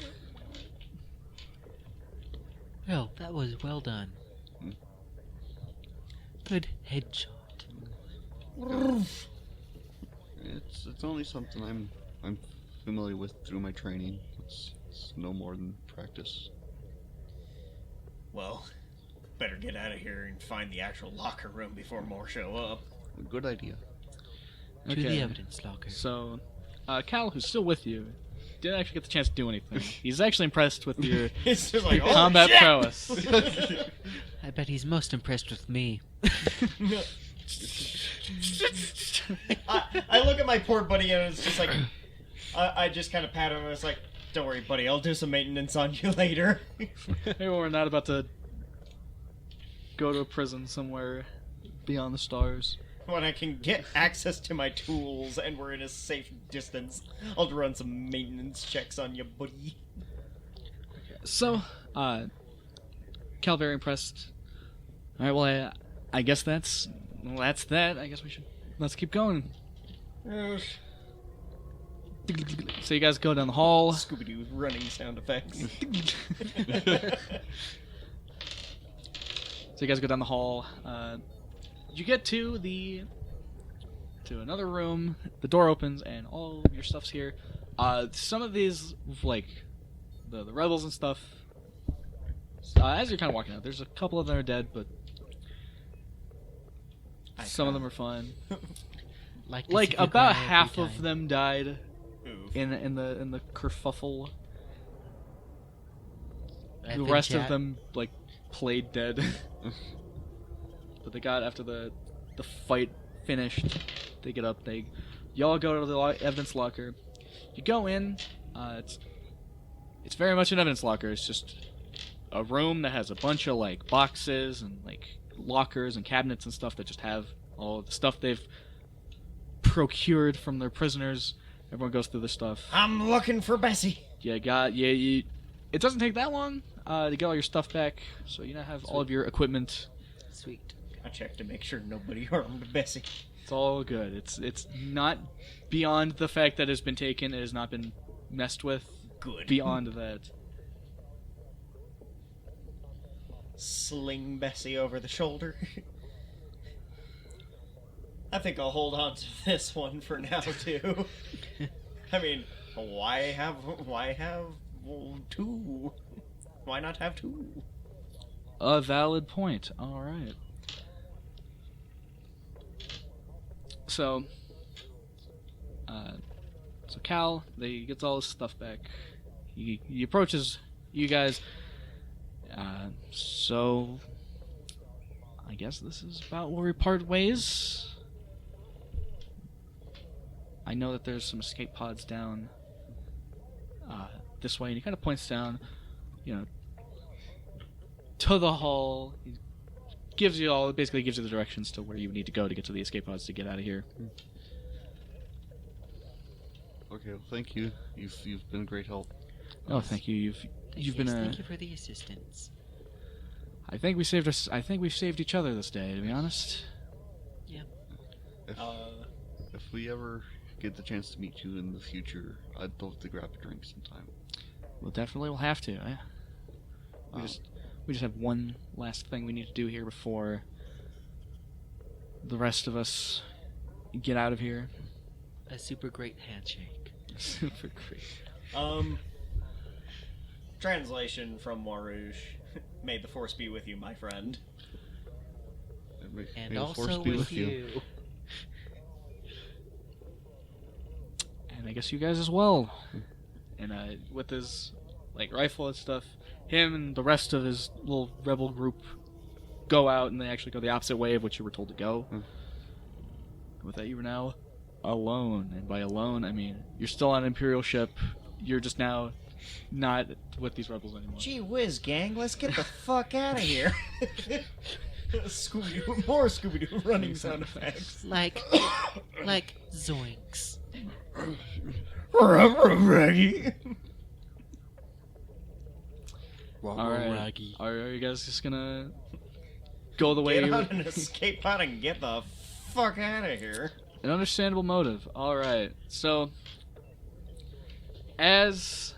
Well, that was well done. Good headshot. It's only something I'm familiar with through my training. It's no more than practice. Well, better get out of here and find the actual locker room before more show up. Good idea. To the evidence locker. So, Cal, who's still with you, didn't actually get the chance to do anything. He's actually impressed with your It's just like, oh, combat shit! prowess. I bet he's most impressed with me. I look at my poor buddy and it's just like, I just kind of pat him and it's like, don't worry, buddy, I'll do some maintenance on you later. Maybe we're not about to go to a prison somewhere beyond the stars. When I can get access to my tools and we're in a safe distance, I'll run some maintenance checks on you, buddy. So, Cal, very impressed. All right, well, I guess that's that. I guess let's keep going. So you guys go down the hall. Scooby-Doo running sound effects. So you guys go down the hall. You get to another room. The door opens and all your stuff's here. Some of these, like the rebels and stuff. As you're kind of walking out, there's a couple of them are dead, but some of them are fine. Like about half of them died in the kerfuffle. The rest of them like played dead. But they got, after the fight finished, they get up. Y'all go to the evidence locker. You go in. It's very much an evidence locker. It's just a room that has a bunch of like boxes and like lockers and cabinets and stuff that just have all the stuff they've procured from their prisoners. Everyone goes through the stuff. I'm looking for Bessie. It doesn't take that long to get all your stuff back, so you now have all of your equipment. Sweet. I checked to make sure nobody harmed Bessie. It's all good. It's not beyond the fact that it's been taken. It has not been messed with. Good. Beyond that. Sling Bessie over the shoulder. I think I'll hold on to this one for now too. I mean, why have two? Why not have two? A valid point. All right. So Cal, he gets all his stuff back. He approaches you guys. So I guess this is about where we part ways. I know that there's some escape pods down this way, and he kind of points down, to the hall. He basically gives you the directions to where you need to go to get to the escape pods to get out of here. Okay, well, thank you. You've been a great help. Oh, thank you. You've been Thank you for the assistance. I think we've saved each other this day, to be honest. Yeah. If we ever get the chance to meet you in the future, I'd love to grab a drink sometime. We'll definitely will have to. We just have one last thing we need to do here before the rest of us get out of here. A super great handshake. Super great. Translation from Warouge. May the force be with you, my friend. And may the also force be with you. And I guess you guys as well. And with his rifle and stuff, him and the rest of his little rebel group go out, and they actually go the opposite way of what you were told to go. With that, you were now alone, and by alone, I mean you're still on an Imperial ship. You're just now not with these rebels anymore. Gee whiz, gang, let's get the fuck out of here. Scooby-Doo, more Scooby-Doo running sound effects. Like zoinks. Ready? All right. Are you guys just gonna go the way Get you? on an escape pod and get the fuck out of here. An understandable motive. All right. So, as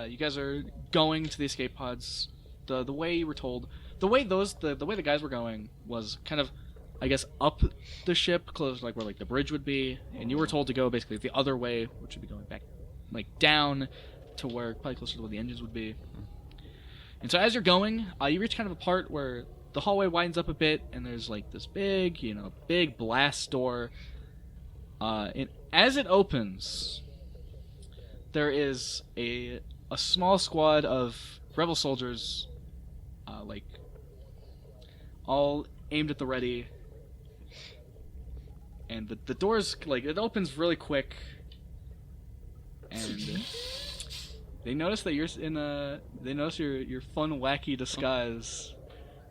you guys are going to the escape pods, the way you were told, the way the guys were going was kind of, I guess, up the ship, close like where like the bridge would be, and you were told to go basically the other way, which would be going back, like down to where probably closer to where the engines would be. And so as you're going, you reach kind of a part where the hallway widens up a bit, and there's like this big, big blast door. And as it opens, there is a small squad of rebel soldiers, like all aimed at the ready. And the doors, like, it opens really quick, and they notice that you're in they notice your fun, wacky disguise,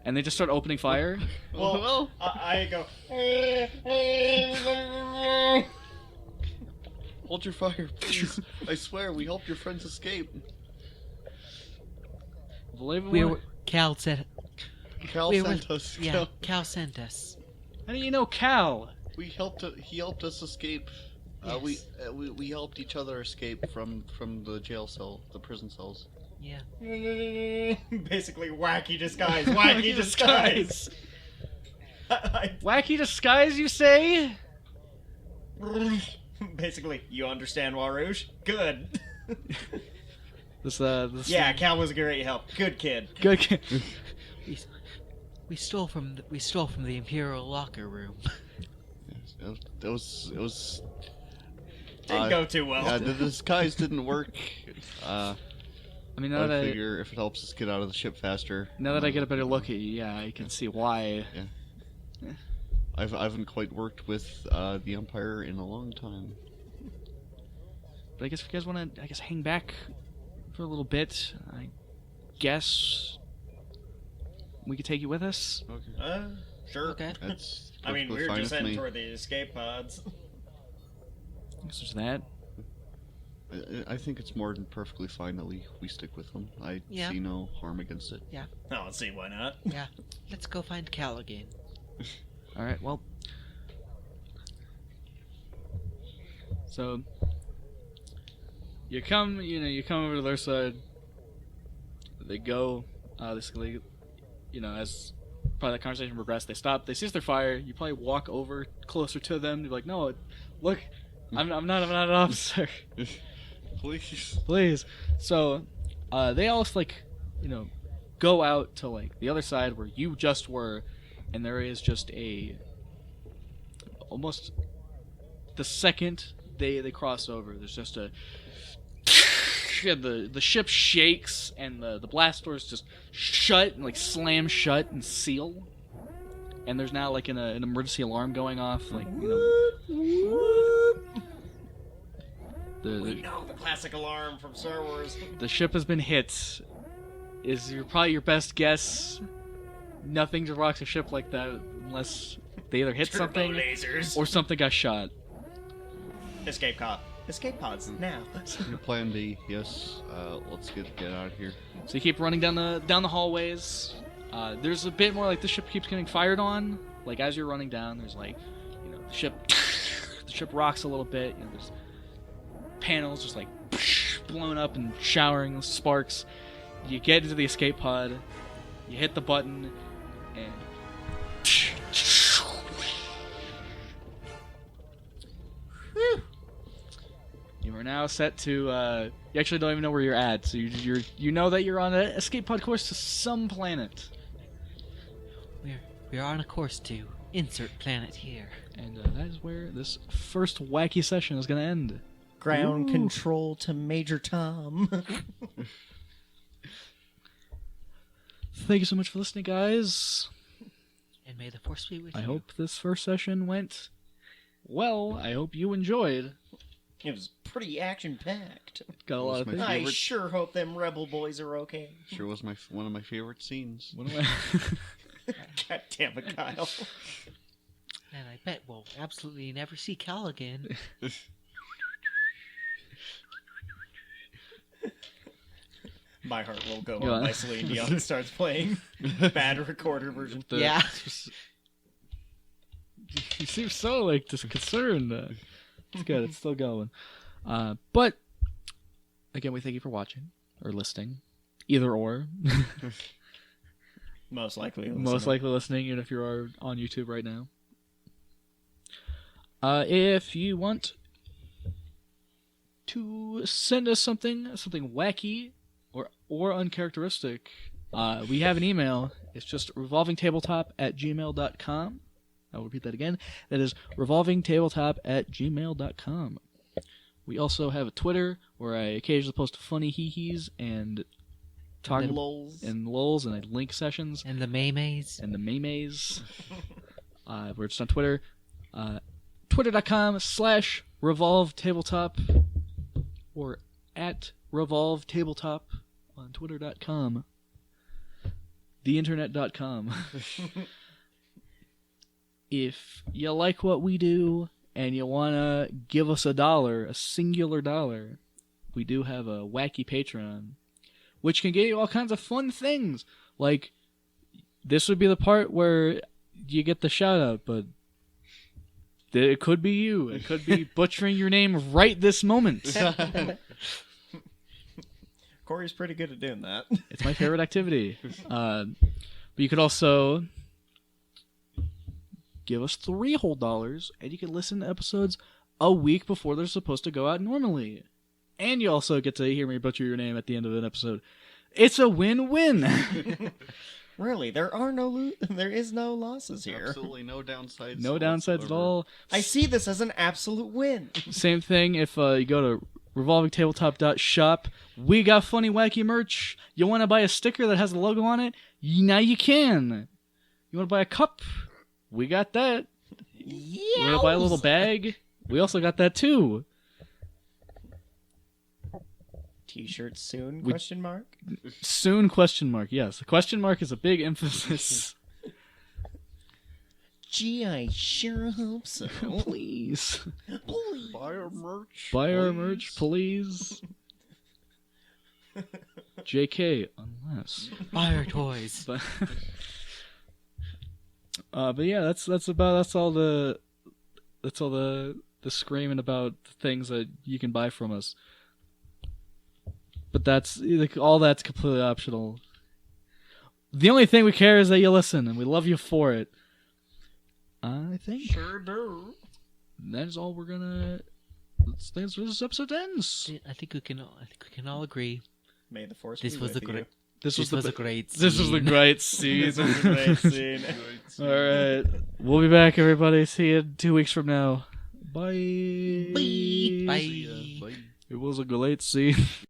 and they just start opening fire. Well, I go. Hold your fire, please. I swear, we helped your friends escape. Cal said. Cal sent us. Yeah, Cal sent us. How do you know Cal? He helped us escape. Yes. We helped each other escape from the jail cell, the prison cells. Yeah. Basically, wacky disguise. Wacky disguise. Wacky disguise, you say? Basically, you understand, Warouge? Good. This Yeah, Cal was a great help. Good kid. Good kid. We stole from the Imperial locker room. It was. Didn't go too well. Yeah, the disguise didn't work. I mean, now that figure if it helps us get out of the ship faster. Now that I get a better look at you, yeah, I can see why. Yeah. I haven't quite worked with the Empire in a long time. But I guess if you guys want to, hang back for a little bit, I guess we could take you with us. Okay. Sure. Okay. That's. I mean, we were fine just with heading me. toward the escape pods. I guess there's that. I think it's more than perfectly fine that we stick with them. I Yeah. see no harm against it. Oh, let's see, why not? Yeah. Let's go find Cal again. All right. Well, so you come over to their side. They go. Basically, as probably that conversation progressed, they stop. They cease their fire. You probably walk over closer to them. You're like, "No, look, I'm not an officer. Please. Please." So, they all go out to like the other side where you just were, and there is just almost the second they cross over, there's just a the ship shakes and the blast doors just shut and like slam shut and seal, and there's now like an emergency alarm going off, like We know the classic alarm from Star Wars. the ship has been hit. Is probably your best guess. Nothing just rocks a ship like that unless they either hit Turbo something lasers. or something got shot. Escape pods now. Plan B. Yes. Let's get out of here. So you keep running down the hallways. There's a bit more like the ship keeps getting fired on. Like as you're running down, there's like, the ship rocks a little bit. There's panels just like blown up and showering sparks. You get into the escape pod. You hit the button, and you are now set to. You actually don't even know where you're at, so you know that you're on an escape pod course to some planet, We're on a course to insert planet here. and that is where this first wacky session is going to end. Ground control to Major Tom. Thank you so much for listening, guys. And may the force be with I you. hope this first session went well. I hope you enjoyed. It was pretty action-packed. Got a lot of My things. I favorite- sure hope them rebel boys are okay. Sure was one of my favorite scenes. What am I? God damn it, Kyle. And I bet we'll absolutely never see Cal again. My Heart Will Go Yeah. On by Celine Dion starts playing. Bad recorder version. Yeah. You seem so like just concerned. It's good. It's still going. But again, we thank you for watching or listening, either or. Most likely. Most likely listening, even if you are on YouTube right now. If you want to send us something wacky or uncharacteristic, we have an email. It's just revolvingtabletop@gmail.com. I'll repeat that again. That is revolvingtabletop@gmail.com. We also have a Twitter where I occasionally post funny hee-hees and talk And lols. and lulz and I link sessions And the maymays. and the memes. We're just on Twitter. Twitter.com/revolvetabletop or @revolvetabletop on Twitter.com. Theinternet.com. If you like what we do and you want to give us $1, a singular dollar, we do have a wacky Patreon, which can get you all kinds of fun things. Like, this would be the part where you get the shout out, but it could be you. It could be butchering your name right this moment. Corey's pretty good at doing that. It's my favorite activity. But you could also give us $3 whole, and you can listen to episodes a week before they're supposed to go out normally. And you also get to hear me butcher your name at the end of an episode. It's a win-win. Really, there is no losses here. Absolutely no downsides. No downsides at all. I see this as an absolute win. Same thing if you go to revolvingtabletop.shop. We got funny, wacky merch. You want to buy a sticker that has a logo on it? Now you can. You want to buy a cup? We got that. You want to buy a little bag? We also got that too. T-shirts soon? Question mark. Soon? Question mark. Yes, the question mark is a big emphasis. Gee, I sure hope so. Please Buy our merch. buy our merch, please. JK, unless. Buy our toys. But yeah, that's all the screaming about things that you can buy from us. But that's like, all that's completely optional. The only thing we care is that you listen, and we love you for it. I think Sure do. that is all we're gonna. That's where this episode ends. I think we can all agree. May the force This be was with a great. you. This was a great. This was the great scene. This was a great scene. All right, we'll be back, everybody. See you 2 weeks from now. Bye. Bye. See ya. Bye. It was a great scene.